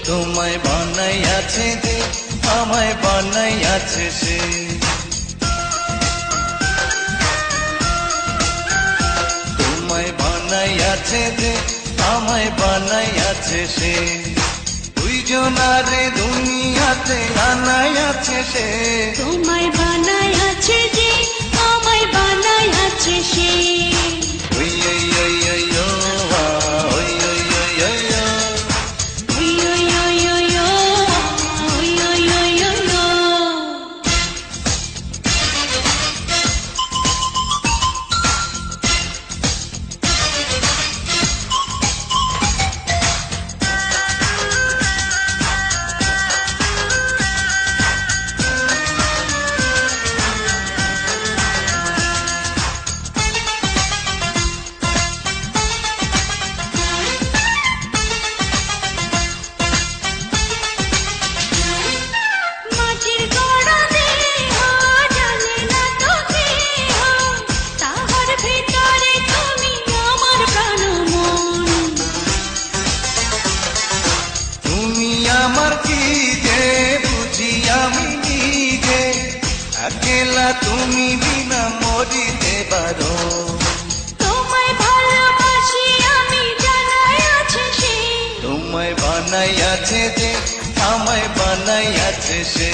তোমায় বানাইয়াছে যে আমায় বানাইয়াছে সে তোমায় বানাইয়াছে যে আমায় বানাইয়াছে সে দুইজনারে দুনিয়াতে আনাইয়াছে সে তোমায় বানাইয়াছে যে আমায় বানাইয়াছে সে আমার কি যে বুঝি আমি নিজে একলা তুমি বিনা মরিতে পারো তোমায় ভালোবাসি আমি জানাইয়াছে সে তোমায় বানাইয়াছে যে আমায় বানাইয়াছে সে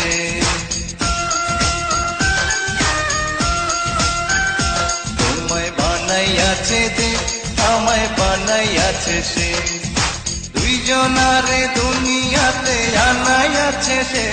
তোমায় বানাইয়াছে যে আমায় বানাইয়াছে সে দুইজনারে দুনিয়াতে আনাইয়াছে সে